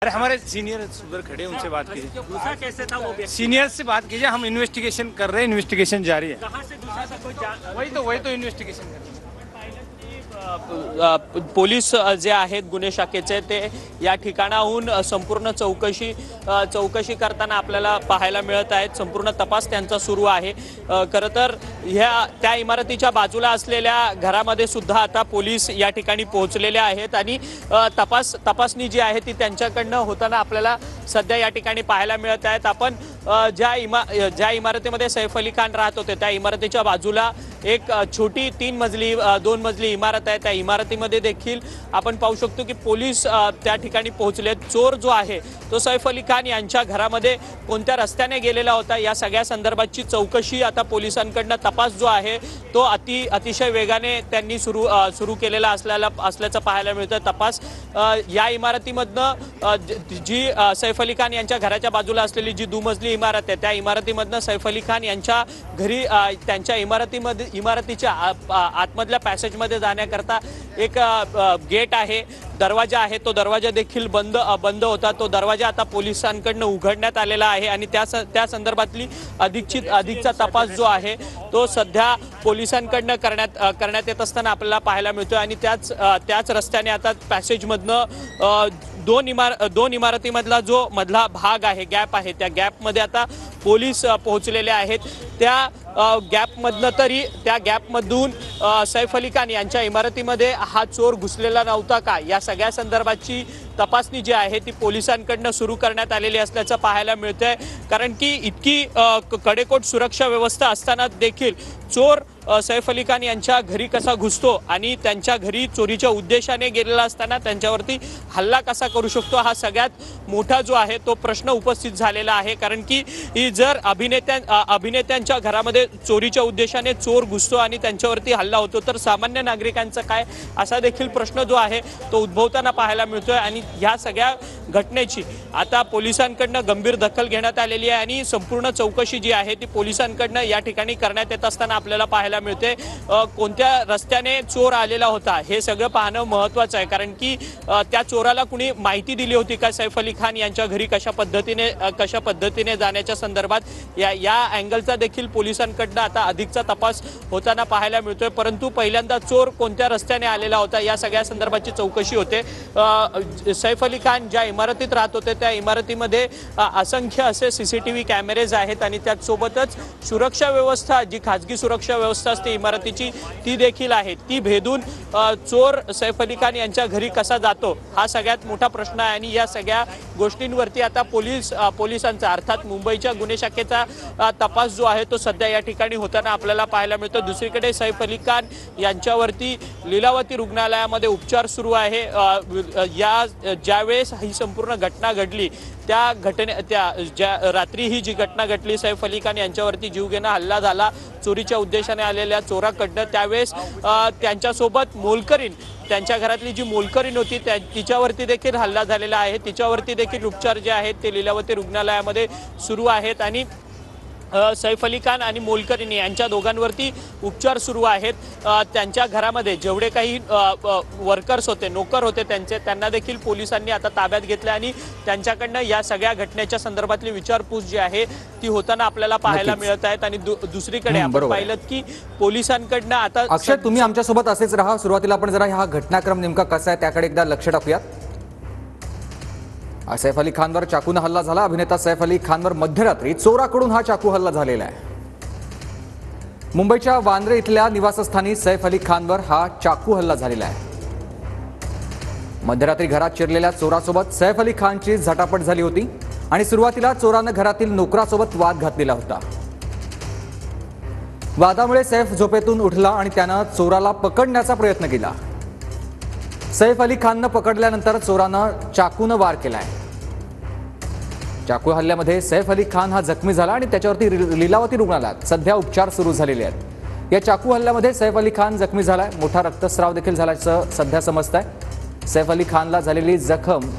अरे हमारे सीनियर उधर खड़े हैं, उनसे बात कीजिए। दूसरा कैसे था वो? सीनियर से बात कीजिए, हम इन्वेस्टिगेशन कर रहे हैं, इन्वेस्टिगेशन जारी है। कहाँ से दूसरा था कोई वही तो इन्वेस्टिगेशन कर रहे हैं। पोलीस जे आहेत गुन्हे शाखेचे ते या ठिकाणाहून संपूर्ण चौकशी करताना आपल्याला पाहायला मिळत आहेत। संपूर्ण तपास त्यांचा सुरू आहे। खरं तर ह्या त्या इमारतीच्या बाजूला असलेल्या घरामध्ये सुद्धा आता पोलीस या ठिकाणी पोहोचलेले आहेत आणि तपासणी जी आहे ती त्यांच्याकडनं होताना आपल्याला सध्या या ठिकाणी पाहायला मिळत आहेत। आपण ज्या इमारतीमध्ये सैफ अली खान राहत होते त्या इमारतीच्या बाजूला एक छोटी 2 मजली इमारत आहे। त्या इमारतीमध्ये देखील आपण पाहू शकतो की पोलीस त्या ठिकाणी पोहोचले। चोर जो आहे तो सैफ अली खान यांच्या घरामध्ये कोणत्या रस्त्याने गेलेला होता या सगळ्या संदर्भाची चौकशी आता पोलिसांकडून तपास जो आहे तो अतिशय वेगाने त्यांनी सुरू केलेला असल्याचं पाहायला मिळतं। तपास या इमारतीमधनं जी सैफ अली खान यांच्या घराच्या बाजूला असलेली जी दुमजली इमारत आहे त्या इमारतीमधनं सैफ अली खान यांच्या घरी त्यांच्या इमारतीच्या आतमधल्या पॅसेजमध्ये जाण्याकरता एक गेट आहे, दरवाजा आहे। तो दरवाजा देखील बंद होता। तो दरवाजा आता पोलिसांकडून उघडण्यात आलेला आहे आणि त्या संदर्भातली अधिकचा तपास जो आहे तो सध्या पोलिसांकडून करण्यात येत असताना आपल्याला पाहायला मिळतोय आणि त्याच रस्त्याने आता पॅसेजमधनं दोन इमारतीमधला जो मधला भाग आहे, गॅप आहे, त्या गॅपमध्ये आता पोलीस पोहोचलेले आहेत। त्या गॅपमधून सैफ अली खान यांच्या इमारतीमध्ये हा चोर घुसलेला नव्हता का या सगळ्या संदर्भाची तपासणी जी आहे ती पोलिसांकडून सुरू करण्यात आलेली असल्याचं पाहायला मिळतंय। कारण की इतकी कडेकोट सुरक्षा व्यवस्था असताना देखील चोर सैफ अली खान यांच्या घरी कसा घुसतो आणि त्यांच्या घरी चोरीच्या उद्देशाने गेलेला असताना त्यांच्यावरती हल्ला कसा करू शकतो हा सगळ्यात मोठा जो आहे तो प्रश्न उपस्थित झालेला आहे। कारण की जर अभिनेत्यांच्या घरामध्ये चोरीच्या उद्देशाने चोर घुसतो आणि त्यांच्यावरती हल्ला होतो तर सामान्य नागरिकांचा काय असा देखील प्रश्न जो आहे तो उद्भवताना पाहायला मिळतोय। आणि ह्या सगळ्या घटनेची आता पोलिसांकडून गंभीर दखल घेण्यात आलेली आहे आणि संपूर्ण चौकशी जी आहे ती पोलिसांकडून या ठिकाणी करण्यात येत असताना आपल्याला पाहायला मिळते। कोणत्या रस्त्याने चोर आलेला होता हे सगळं पाहणं महत्त्वाचं आहे। कारण की त्या चोराला कुणी माहिती दिली होती का सैफ अली खान यांच्या घरी कशा पद्धतीने जाण्याच्या संदर्भात या अँगलचा देखील पोलिसांकडून आता अधिकचा तपास होताना पाहायला मिळतोय। परंतु पहिल्यांदा चोर कोणत्या रस्त्याने आलेला होता या सगळ्या संदर्भाची चौकशी होते। सैफ अली खान ज्या इमारतीत राहत होते त्या इमारतीमध्ये असंख्य असे सीसीटीव्ही कॅमेरेज आहेत आणि त्याचसोबतच सुरक्षा व्यवस्था जी खाजगी सुरक्षा व्यवस्था असते इमारतीची ती देखील आहे। ती भेदून चोर सैफ अली खान यांच्या घरी कसा जातो हा सगळ्यात मोठा प्रश्न आहे आणि या सगळ्या गोष्टींवरती आता पोलिसांचा अर्थात मुंबईच्या गुन्हे शाखेचा तपास जो आहे तो सध्या या ठिकाणी होताना आपल्याला पाहायला मिळतो। दुसरीकडे सैफ अली खान यांच्यावरती लीलावती रुग्णालयामध्ये उपचार सुरू आहे। ज्यावेळेस ही संपूर्ण घटना घडली त्या रात्री ही जी घटना घडली सैफ अली खान यांच्यावरती जीवघेणा हल्ला झाला चोरीच्या उद्देशाने आलेल्या चोराकडनं, त्यावेळेस त्यांच्यासोबत मोलकरीण त्यांच्या घरातली जी मोलकरीण होती तिच्यावरती देखील हल्ला झालेला आहे। तिच्यावरती देखील उपचार जे आहेत ते लीलावती रुग्णालयामध्ये सुरू आहेत आणि सैफ अली खान आणि मोलकरीण यांच्या दोघांवरती उपचार सुरू आहेत। त्यांच्या घरामध्ये जेवढे काही वर्कर्स होते, नोकर होते त्यांना देखील पोलिसांनी आता ताब्यात घेतले आणि त्यांच्याकडनं या सगळ्या घटनेच्या संदर्भातली विचारपूस जी आहे ती होताना आपल्याला पाहायला मिळत आहेत। आणि दुसरीकडे आपण पाहिलं की पोलिसांकडनं आता अक्षय तुम्ही आमच्यासोबत असेच राहा। सुरुवातीला आपण जरा हा घटनाक्रम नेमका कसा आहे त्याकडे एकदा लक्ष टाकूयात। सैफ अली खानवर चाकूने हल्ला झाला। अभिनेता सैफ अली खानवर मध्यरात्री चोराकडून हा चाकू हल्ला झालेला आहे। मुंबईच्या वांद्रे इथल्या निवासस्थानी सैफ अली खानवर हा चाकू हल्ला झालेला आहे। मध्यरात्री घरात शिरलेल्या चोरासोबत सैफ अली खानची झटापट झाली होती आणि सुरुवातीला चोरानं घरातील नोकरासोबत वाद घातलेला होता। वादामुळे सैफ झोपेतून उठला आणि त्यानं चोराला पकडण्याचा प्रयत्न केला। सैफ अली खाननं पकडल्यानंतर चोरानं चाकूनं वार केलाय। चाकू हल्ल्यामध्ये सैफ अली खान हा जखमी झाला आणि त्याच्यावरती लीलावती रुग्णालयात सध्या उपचार सुरू झालेले आहेत। या चाकू हल्ल्यामध्ये सैफ अली खान जखमी झालाय, मोठा रक्तस्राव देखील झाल्याचं सध्या समजतंय। सैफ अली खानला झालेली जखम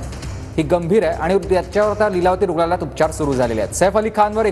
ही गंभीर आहे आणि त्याच्यावर लीलावती रुग्णालयात उपचार सुरू झालेले आहेत। सैफ अली खानवर